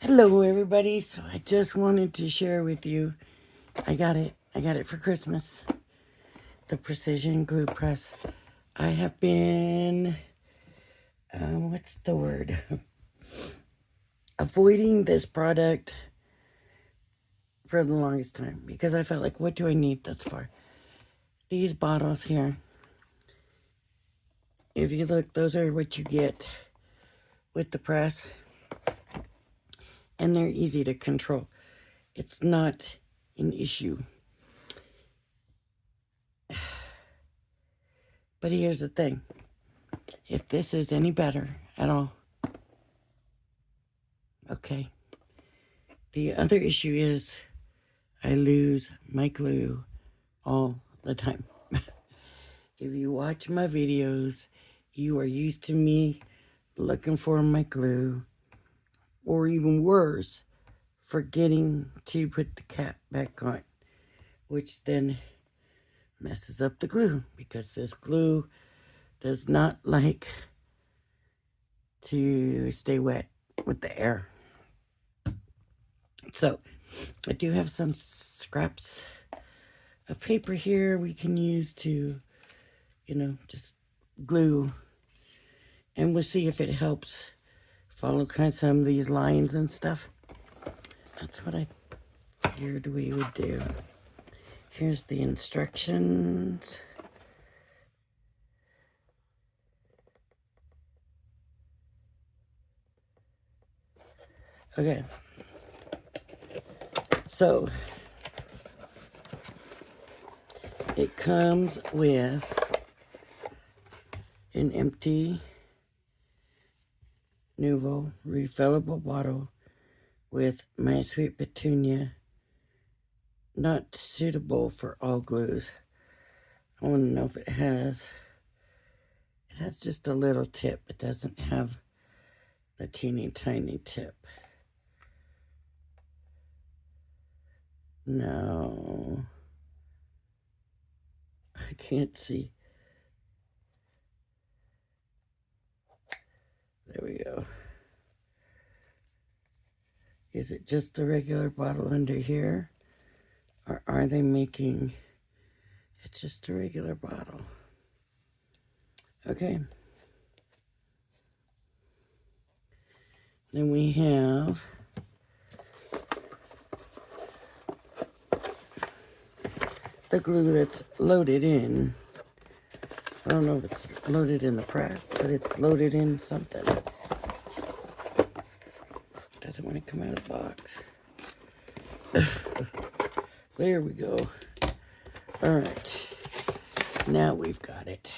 Hello everybody. So I just wanted to share with you. I got it for Christmas. The Precision Glue Press. I have been what's the word? Avoiding this product for the longest time because I felt like, what do I need this for? These bottles here. If you look, those are what you get with the press. And they're easy to control. It's not an issue. But here's the thing. If this is any better at all, okay. The other issue is I lose my glue all the time. If you watch my videos, you are used to me looking for my glue, or even worse, forgetting to put the cap back on, which then messes up the glue because this glue does not like to stay wet with the air. So I do have some scraps of paper here we can use to, just glue. And we'll see if it helps follow kind of some of these lines and stuff. That's what I figured we would do. Here's the instructions. Okay. So it comes with an empty Nuvo refillable bottle with My Sweet Petunia. Not suitable for all glues. I want to know if it has just a little tip. It doesn't have the teeny tiny tip. No. I can't see. There we go. Is it just the regular bottle under here? Or are they making... It's just a regular bottle. Okay. Then we have... the glue that's loaded in. I don't know if it's loaded in the press, but it's loaded in something. Doesn't want to come out of the box. There we go. All right. Now we've got it.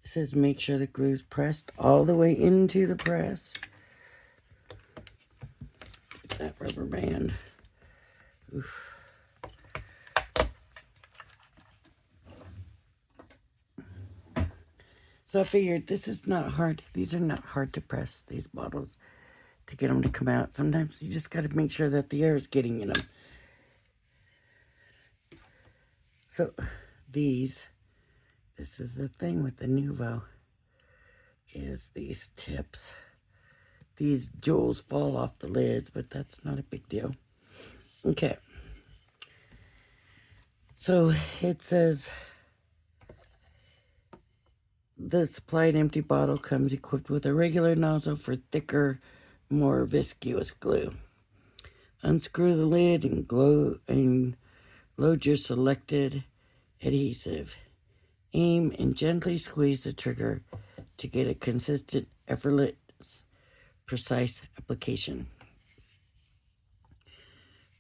It says make sure the glue's pressed all the way into the press. That rubber band. Oof. So I figured this is not hard. These are not hard to press, these bottles, to get them to come out. Sometimes you just got to make sure that the air is getting in them. So this is the thing with the Nuvo, is these tips. These jewels fall off the lids, but that's not a big deal. Okay. So it says the supplied empty bottle comes equipped with a regular nozzle for thicker, more viscous glue. Unscrew the lid and load your selected adhesive. Aim and gently squeeze the trigger to get a consistent, effortless, precise application.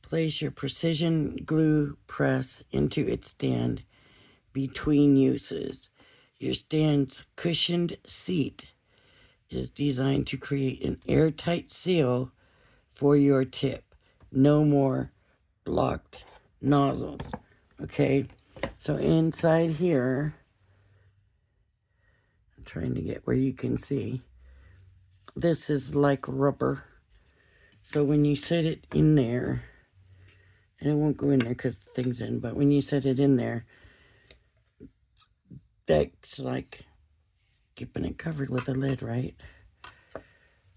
Place your precision glue press into its stand between uses. Your stand's cushioned seat is designed to create an airtight seal for your tip. No more blocked nozzles. Okay, so inside here, I'm trying to get where you can see. This is like rubber. So when you set it in there, and it won't go in there because the thing's in, but when you set it in there, that's like keeping it covered with a lid, right?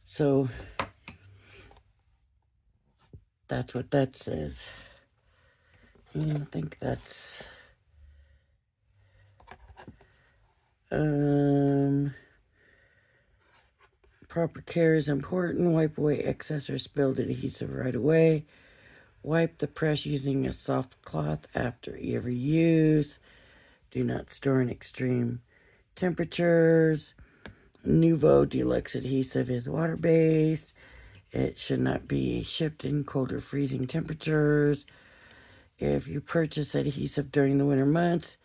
So that's what that says. I think that's proper care is important. Wipe away excess or spilled adhesive right away. Wipe the press using a soft cloth after every use. Do not store in extreme temperatures. Nuvo Deluxe adhesive is water-based. It should not be shipped in cold or freezing temperatures. If you purchase adhesive during the winter months,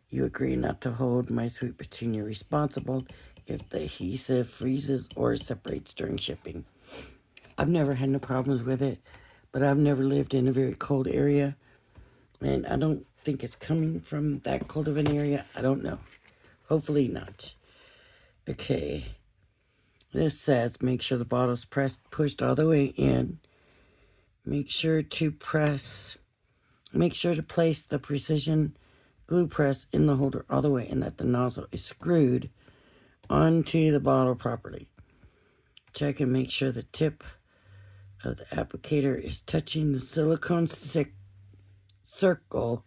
you agree not to hold My Sweet Petunia responsible if the adhesive freezes or separates during shipping. I've never had no problems with it, but I've never lived in a very cold area, and I don't think it's coming from that cold of an area. I don't know. Hopefully not. Okay. This says make sure the bottle's pushed all the way in. Make sure to place the precision glue press in the holder all the way and that the nozzle is screwed onto the bottle properly. Check and make sure the tip of the applicator is touching the silicone circle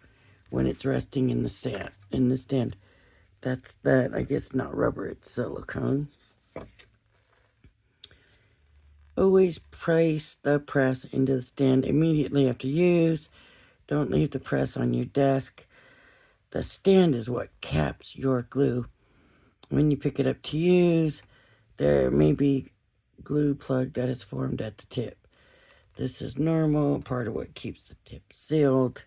when it's resting in the stand. That's that. I guess not rubber, it's silicone. Always place the press into the stand immediately after use. Don't leave the press on your desk. The stand is what caps your glue. When you pick it up to use, there may be glue plug that is formed at the tip. This is normal, part of what keeps the tip sealed.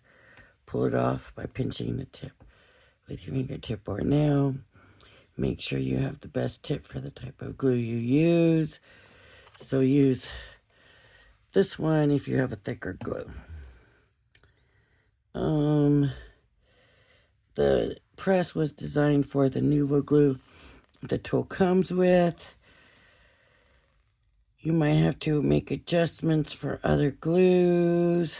Pull it off by pinching the tip with your fingertip or nail. Make sure you have the best tip for the type of glue you use. So use this one if you have a thicker glue. The press was designed for the Nuvo glue the tool comes with. You might have to make adjustments for other glues.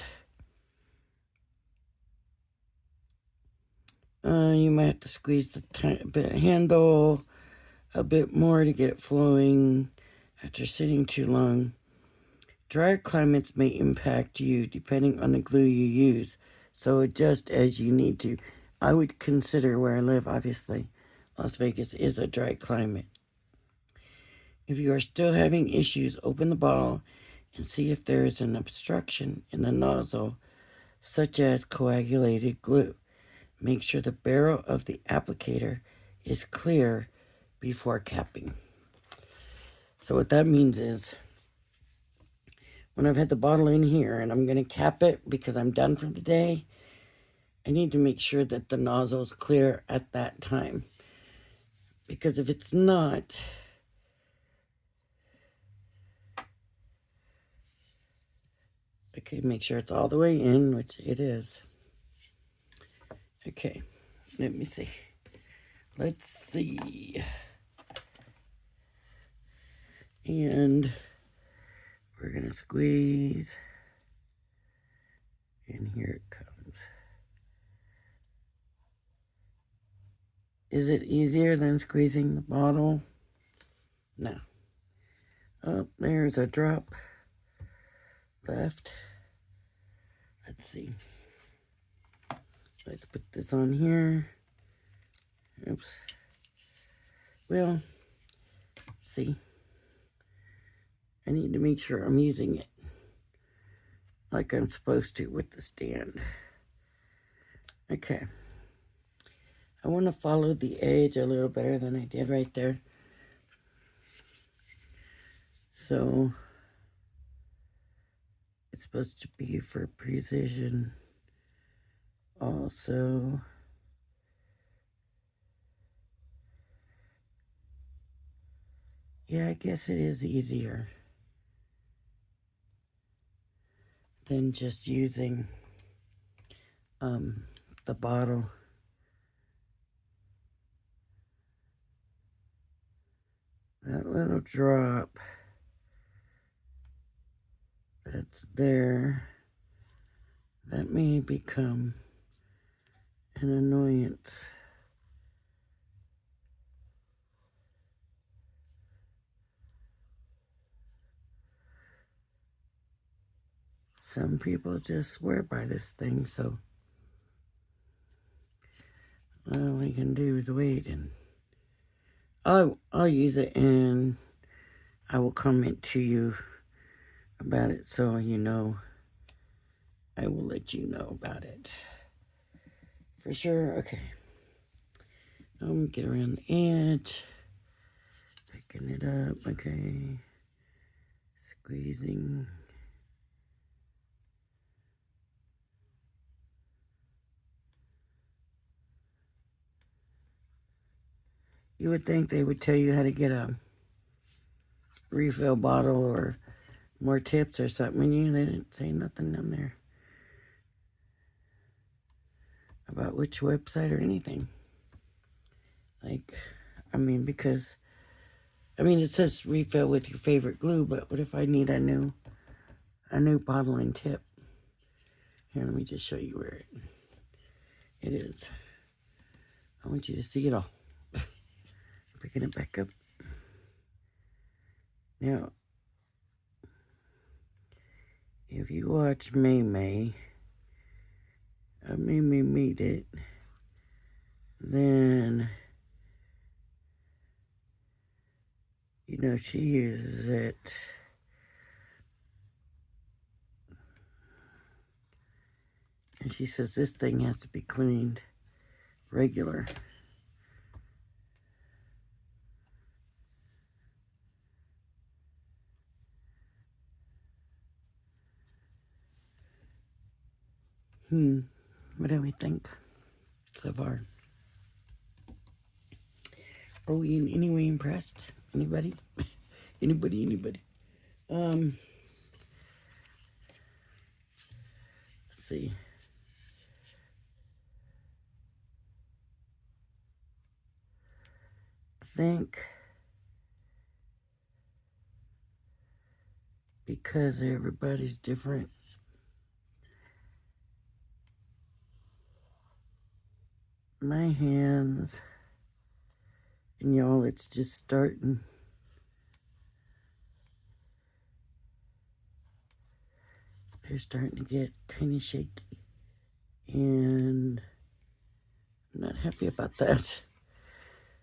You might have to squeeze the handle a bit more to get it flowing after sitting too long. Drier climates may impact you depending on the glue you use, so adjust as you need to. I would consider where I live, obviously. Las Vegas is a dry climate. If you are still having issues, open the bottle and see if there is an obstruction in the nozzle, such as coagulated glue. Make sure the barrel of the applicator is clear before capping. So what that means is, when I've had the bottle in here and I'm going to cap it because I'm done for the day, I need to make sure that the nozzle is clear at that time. Because if it's not, okay, make sure it's all the way in, which it is. Okay, let me see. Let's see. And we're going to squeeze. And here it comes. Is it easier than squeezing the bottle? No. Oh, there's a drop left. Let's see. Let's put this on here. Oops. Well, see. I need to make sure I'm using it like I'm supposed to with the stand. Okay. I want to follow the edge a little better than I did right there. So, it's supposed to be for precision also. Yeah, I guess it is easier than just using the bottle. That little drop that's there, that may become an annoyance. some people just swear by this thing, so all we can do is wait, and I'll use it, and I will comment to you about it, so you know. I will let you know about it for sure. Okay, get around the edge, picking it up. Okay, squeezing. You would think they would tell you how to get a refill bottle or more tips or something. They didn't say nothing down there about which website or anything. Like, because it says refill with your favorite glue, but what if I need a new bottling tip? Here, let me just show you where it is. I want you to see it all. Picking it back up. Now, if you watch May May Meet It, then she uses it. And she says this thing has to be cleaned regular. What do we think so far? Are we in any way impressed? Anybody? Anybody? Let's see. I think because everybody's different, my hands, and y'all, it's just starting. They're starting to get kind of shaky, and I'm not happy about that.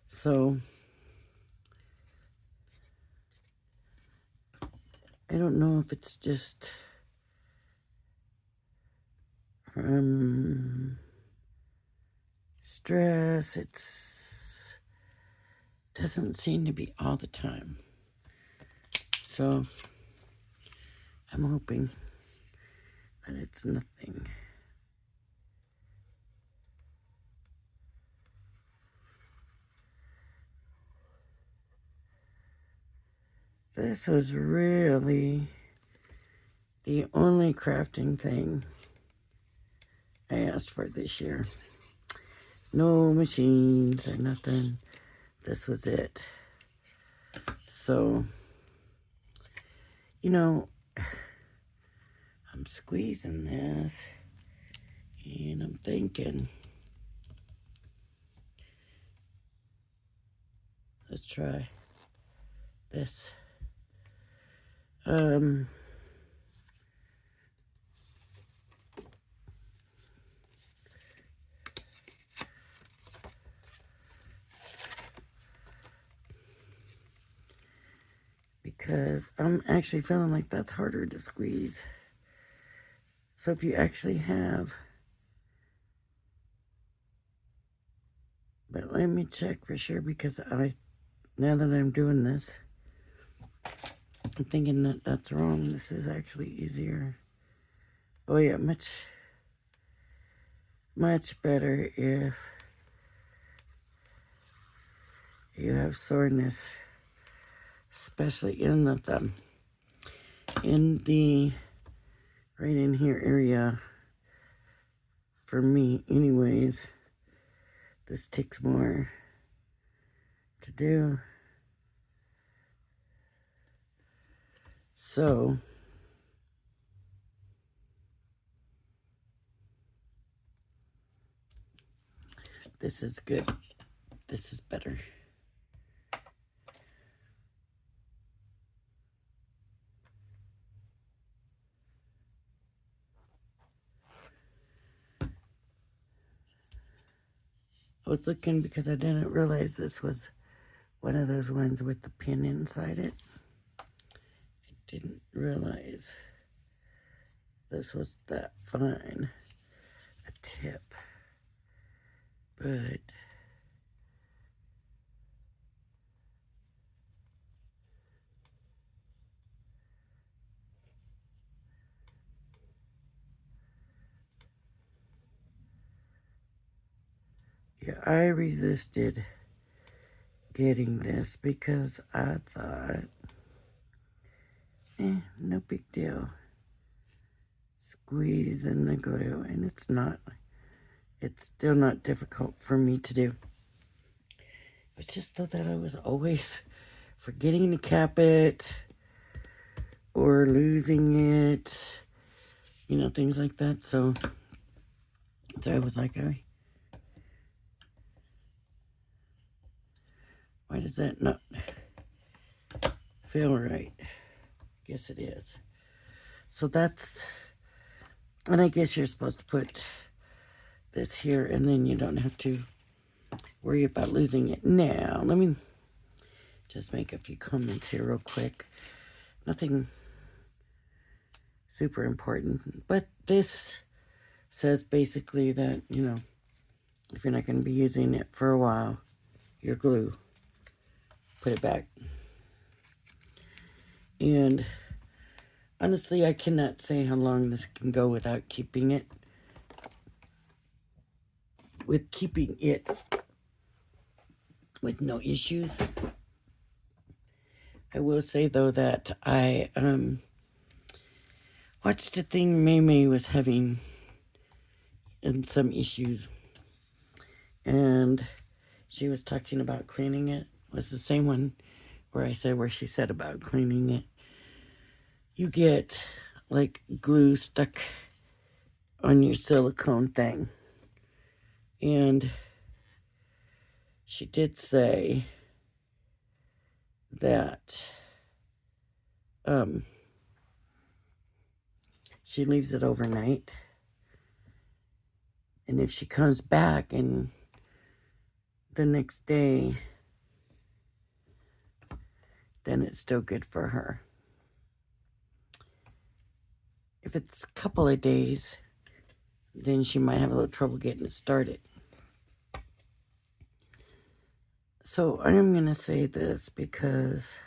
So, I don't know if it's just from stress. It doesn't seem to be all the time. So, I'm hoping that it's nothing. This was really the only crafting thing I asked for this year. No machines or nothing. This was it. So, I'm squeezing this, and I'm thinking, let's try this. Because I'm actually feeling like that's harder to squeeze. So if you actually have, but let me check for sure, because now that I'm doing this, I'm thinking that that's wrong. This is actually easier. Oh yeah, much better if you have soreness, especially in the thumb, right in here area. For me, anyways, this takes more to do. So, this is good. This is better. I was looking because I didn't realize this was one of those ones with the pin inside it. I didn't realize this was that fine a tip. But yeah, I resisted getting this because I thought, no big deal. Squeeze in the glue, and it's not. It's still not difficult for me to do. It's just though that I was always forgetting to cap it or losing it, things like that. So I was like, why does that not feel right? Guess it is. So that's, and I guess you're supposed to put this here and then you don't have to worry about losing it. Now, let me just make a few comments here real quick. Nothing super important, but this says basically that, if you're not going to be using it for a while, your glue, put it back. And honestly, I cannot say how long this can go without keeping it. With keeping it with no issues. I will say, though, that I watched a thing May was having some issues. And she was talking about cleaning it. It was the same one where she said about cleaning it. You get, like, glue stuck on your silicone thing. And she did say that she leaves it overnight. And if she comes back and the next day, then it's still good for her. If it's a couple of days, then she might have a little trouble getting it started. So I am going to say this because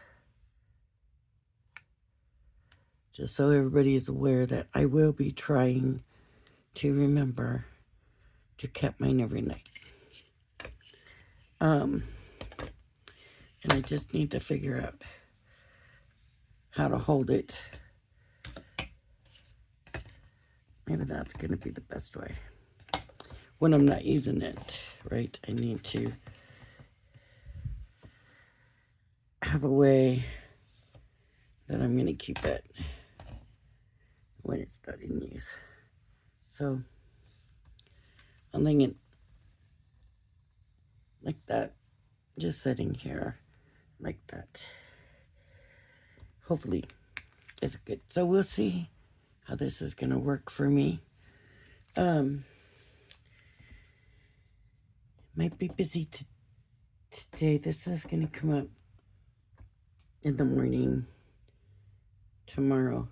just so everybody is aware that I will be trying to remember to cap mine every night. And I just need to figure out how to hold it. Maybe that's going to be the best way. When I'm not using it, right? I need to have a way that I'm going to keep it when it's not in use. So I'm thinking like that, just sitting here like that. Hopefully it's good. So we'll see how this is going to work for me. Might be busy today. This is going to come up in the morning tomorrow.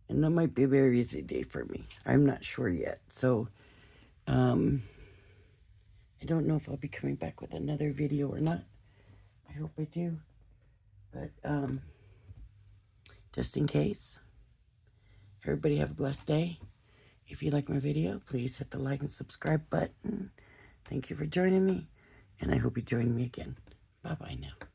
And that might be a very easy day for me. I'm not sure yet. So, I don't know if I'll be coming back with another video or not. I hope I do. But, just in case, everybody have a blessed day. If you like my video, please hit the like and subscribe button. Thank you for joining me, and I hope you join me again. Bye-bye now.